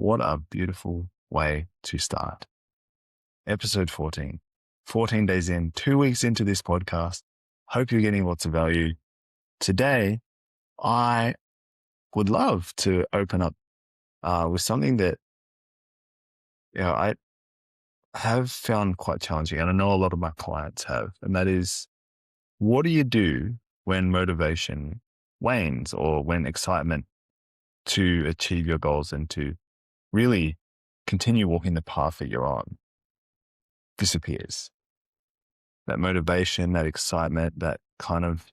What a beautiful way to start. Episode 14. 14 days in, 2 weeks into this podcast. Hope you're getting lots of value. Today, I would love to open up with something that I have found quite challenging, and I know a lot of my clients have, and that is, what do you do when motivation wanes or when excitement to achieve your goals and to really continue walking the path that you're on disappears? That motivation, that excitement, that kind of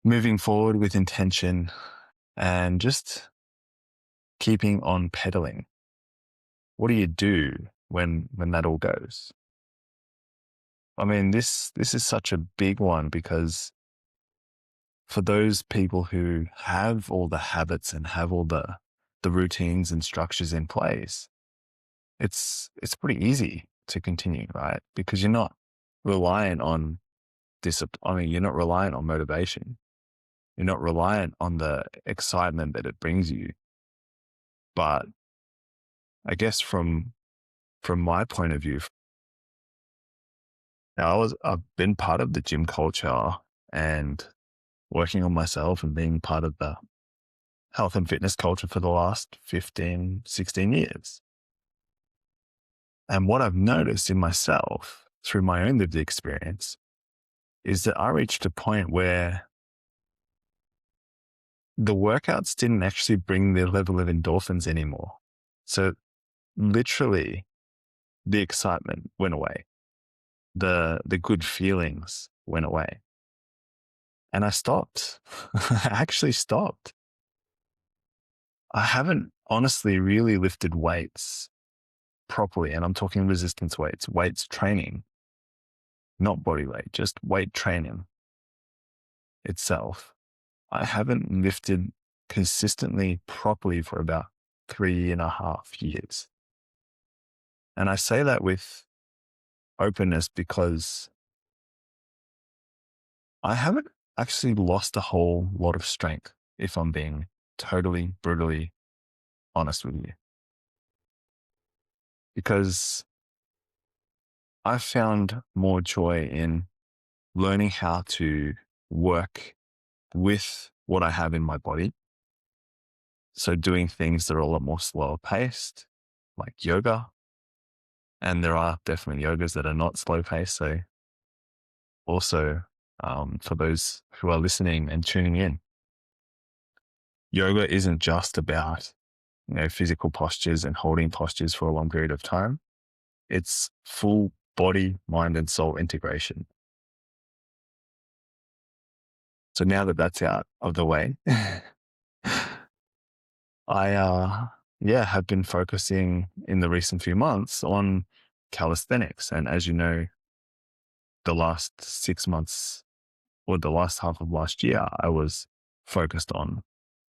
moving forward with intention and just keeping on pedaling. What do you do when that all goes? I mean, this is such a big one, because for those people who have all the habits and have all the routines and structures in place, it's pretty easy to continue, right? Because you're not reliant on you're not reliant on motivation. You're not reliant on the excitement that it brings you. But I guess from my point of view, now I've been part of the gym culture and working on myself and being part of the health and fitness culture for the last 15, 16 years. And what I've noticed in myself through my own lived experience is that I reached a point where the workouts didn't actually bring the level of endorphins anymore. So literally the excitement went away. The good feelings went away. And I stopped. I actually stopped. I haven't honestly really lifted weights properly. And I'm talking resistance weights training, not body weight, just weight training itself. I haven't lifted consistently properly for about 3.5 years. And I say that with openness because I haven't actually lost a whole lot of strength, if I'm being totally, brutally honest with you. Because I found more joy in learning how to work with what I have in my body. So doing things that are a lot more slower paced, like yoga. And there are definitely yogas that are not slow paced. So also, for those who are listening and tuning in, yoga isn't just about, physical postures and holding postures for a long period of time. It's full body, mind, and soul integration. So now that that's out of the way, I have been focusing in the recent few months on calisthenics. And as you know, the last 6 months or the last half of last year, I was focused on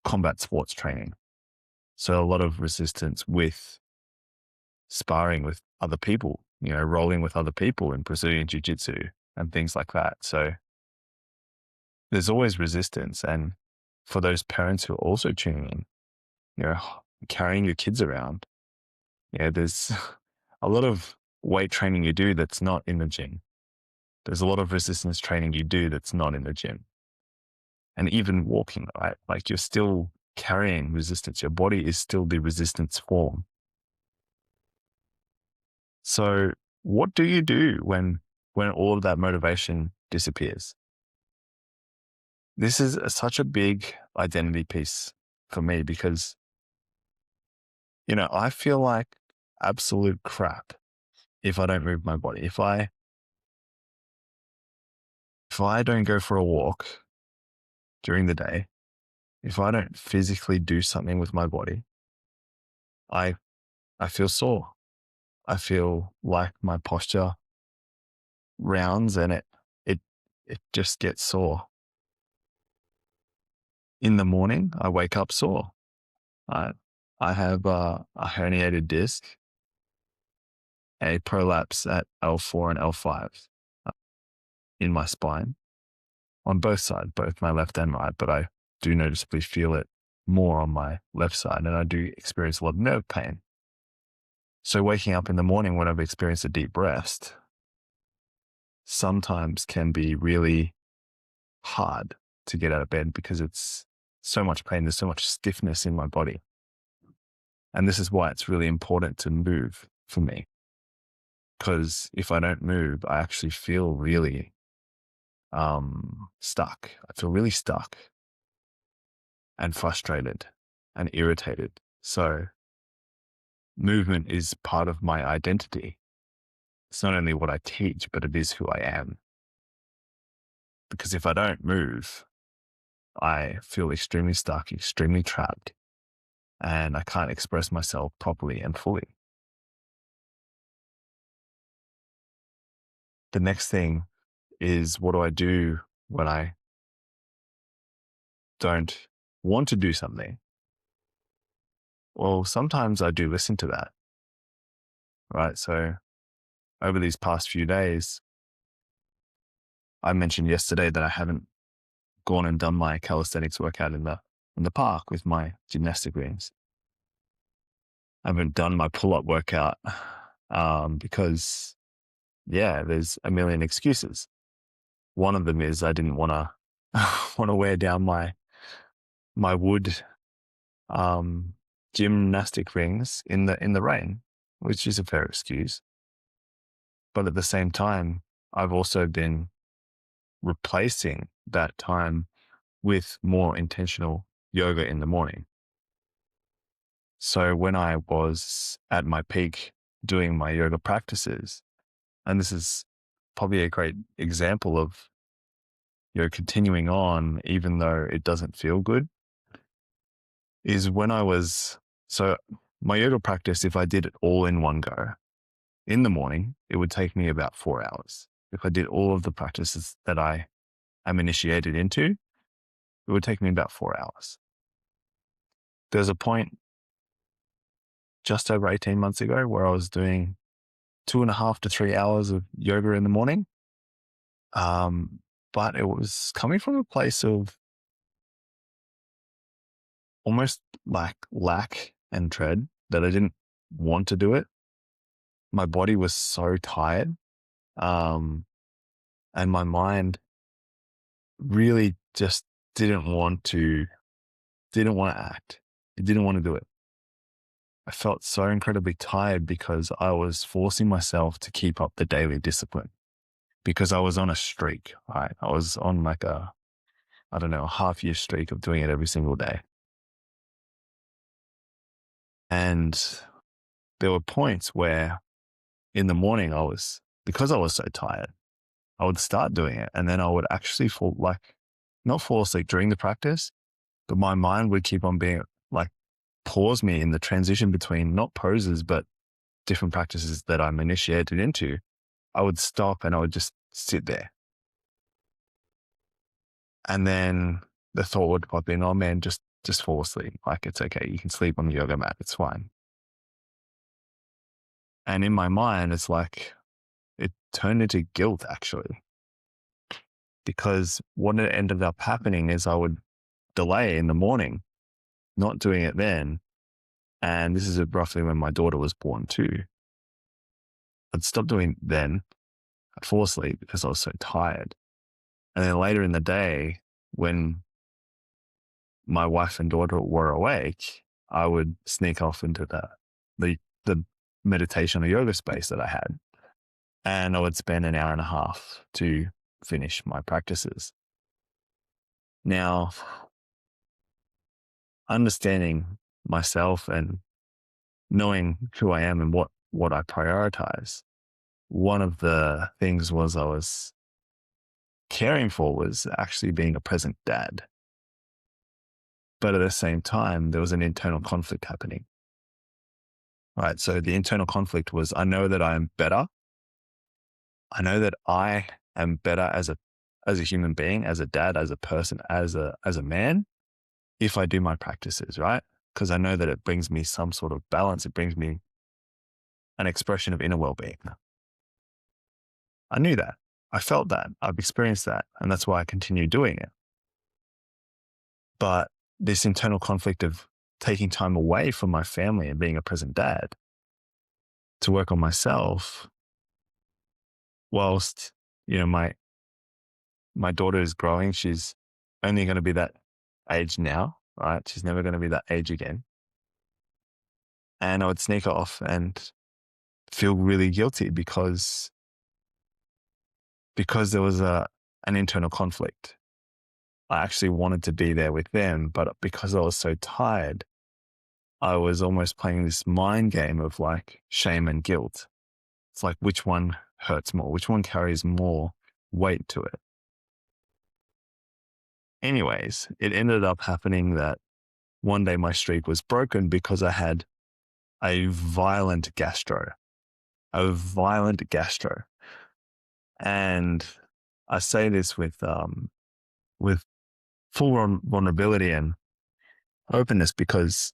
combat sports training. So a lot of resistance with sparring with other people, rolling with other people in Brazilian jiu-jitsu and things like that. So there's always resistance. And for those parents who are also tuning in, carrying your kids around, there's a lot of weight training you do that's not in the gym. There's a lot of resistance training you do that's not in the gym. And even walking, right? Like, you're still carrying resistance. Your body is still the resistance form. So what do you do when all of that motivation disappears? This is such a big identity piece for me because, I feel like absolute crap if I don't move my body. If I don't go for a walk during the day, if I don't physically do something with my body, I feel sore. I feel like my posture rounds and it just gets sore. In the morning, I wake up sore. I have a herniated disc, a prolapse at L4 and L5 in my spine on both sides, both my left and right, but I do noticeably feel it more on my left side, and I do experience a lot of nerve pain. So waking up in the morning when I've experienced a deep rest sometimes can be really hard to get out of bed because it's so much pain. There's so much stiffness in my body. And this is why it's really important to move for me. Because if I don't move, I actually feel really stuck. I feel really stuck and frustrated and irritated. So movement is part of my identity. It's not only what I teach, but it is who I am. Because if I don't move, I feel extremely stuck, extremely trapped, and I can't express myself properly and fully. The next thing is, what do I do when I don't want to do something? Well, sometimes I do listen to that, right? So over these past few days, I mentioned yesterday that I haven't gone and done my calisthenics workout in the park with my gymnastic rings. I haven't done my pull-up workout because, yeah, there's a million excuses. One of them is I didn't want to wear down my wood gymnastic rings in the rain, which is a fair excuse. But at the same time, I've also been replacing that time with more intentional yoga in the morning. So when I was at my peak doing my yoga practices, and this is probably a great example of, continuing on even though it doesn't feel good, is when so my yoga practice, if I did it all in one go in the morning, it would take me about 4 hours. If I did all of the practices that I am initiated into, it would take me about 4 hours. There's a point just over 18 months ago where I was doing 2.5 to 3 hours of yoga in the morning. But it was coming from a place of almost like lack and dread that I didn't want to do it. My body was so tired. And my mind really just didn't want to act. It didn't want to do it. I felt so incredibly tired because I was forcing myself to keep up the daily discipline because I was on a streak, right? I was on like a half-year streak of doing it every single day. And there were points where in the morning because I was so tired, I would start doing it and then I would actually not fall asleep during the practice, but my mind would keep on being like, pause me in the transition between not poses, but different practices that I'm initiated into. I would stop and I would just sit there. And then the thought would pop in, oh man, just fall asleep. Like, it's okay. You can sleep on the yoga mat. It's fine. And in my mind, it's like, it turned into guilt actually, because what ended up happening is I would delay in the morning, not doing it then. And this is roughly when my daughter was born too. I'd stop doing it then. I'd fall asleep because I was so tired. And then later in the day, when my wife and daughter were awake, I would sneak off into the meditation or yoga space that I had. And I would spend an hour and a half to finish my practices. Now, understanding myself and knowing who I am and what I prioritize, one of the things I was caring for was actually being a present dad. But at the same time, there was an internal conflict happening. Right. So the internal conflict was, I know that I am better. I know that I am better as a human being, as a dad, as a person, as a man, if I do my practices, right? Because I know that it brings me some sort of balance. It brings me an expression of inner well-being. I knew that. I felt that. I've experienced that. And that's why I continue doing it. But this internal conflict of taking time away from my family and being a present dad to work on myself whilst, my daughter is growing. She's only going to be that age now, right? She's never going to be that age again. And I would sneak off and feel really guilty because there was an internal conflict. I actually wanted to be there with them, but because I was so tired, I was almost playing this mind game of like shame and guilt. It's like, which one hurts more? Which one carries more weight to it? Anyways, it ended up happening that one day my streak was broken because I had a violent gastro. And I say this with full vulnerability and openness because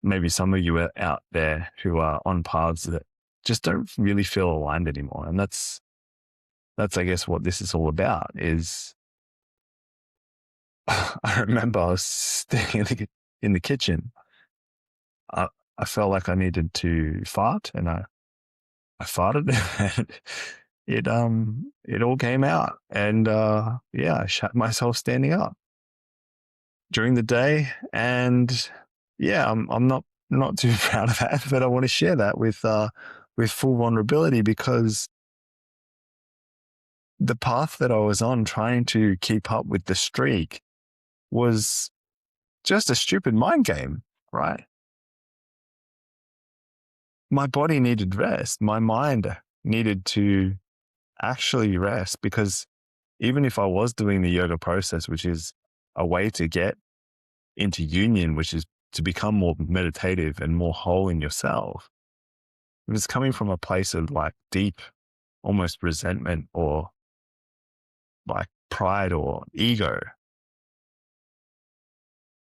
maybe some of you are out there who are on paths that just don't really feel aligned anymore. And that's I guess what this is all about is I remember I was standing in the kitchen. I felt like I needed to fart and I farted and it all came out. And I shut myself standing up during the day. And I'm not too proud of that, but I want to share that with full vulnerability because the path that I was on trying to keep up with the streak was just a stupid mind game, right? My body needed rest. My mind needed to actually rest because even if I was doing the yoga process, which is a way to get into union, which is to become more meditative and more whole in yourself, if it's coming from a place of like deep, almost resentment or like pride or ego,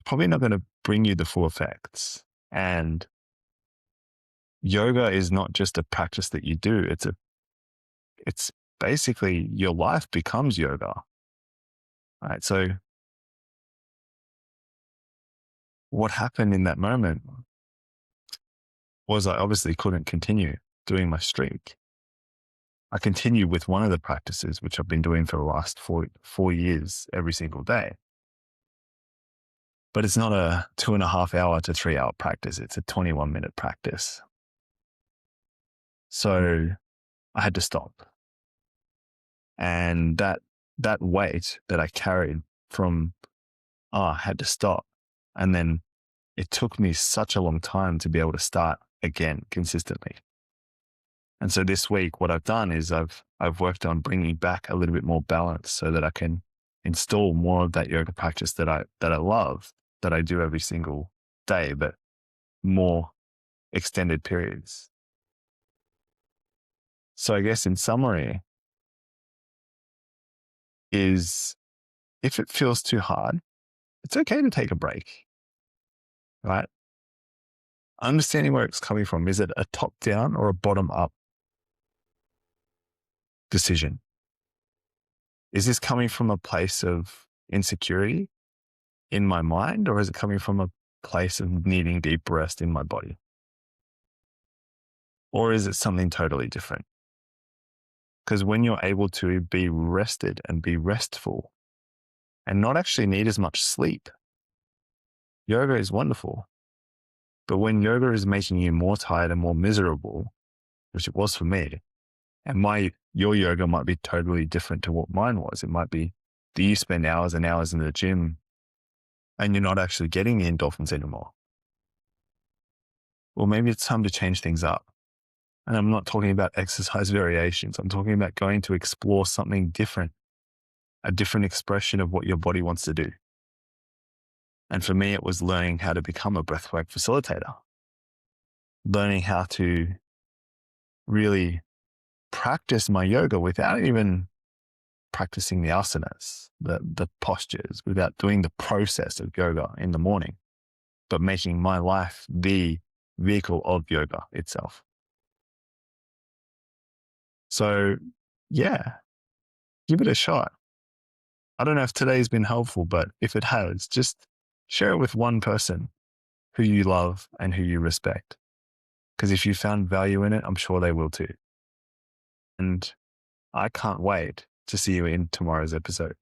probably not going to bring you the full effects. And yoga is not just a practice that you do. It's basically your life becomes yoga. Right. So what happened in that moment was I obviously couldn't continue doing my streak. I continued with one of the practices, which I've been doing for the last 4 years every single day. But it's not a 2.5 hour to 3 hour practice. It's a 21-minute practice. So I had to stop. And that weight that I carried from, I had to stop. And then it took me such a long time to be able to start again consistently. And so this week, what I've done is I've worked on bringing back a little bit more balance so that I can install more of that yoga practice that I love, that I do every single day, but more extended periods. So I guess in summary is if it feels too hard, it's okay to take a break, right? Understanding where it's coming from. Is it a top down or a bottom up decision? Is this coming from a place of insecurity in my mind, or is it coming from a place of needing deep rest in my body? Or is it something totally different? Because when you're able to be rested and be restful and not actually need as much sleep, yoga is wonderful. But when yoga is making you more tired and more miserable, which it was for me, and your yoga might be totally different to what mine was. It might be that you spend hours and hours in the gym and you're not actually getting the endorphins anymore. Well, maybe it's time to change things up. And I'm not talking about exercise variations. I'm talking about going to explore something different, a different expression of what your body wants to do. And for me, it was learning how to become a breathwork facilitator, learning how to really practice my yoga without even practicing the asanas, the postures, without doing the process of yoga in the morning, but making my life the vehicle of yoga itself. So give it a shot. I don't know if today's been helpful, but if it has, just share it with one person who you love and who you respect. Because if you found value in it, I'm sure they will too. And I can't wait to see you in tomorrow's episode.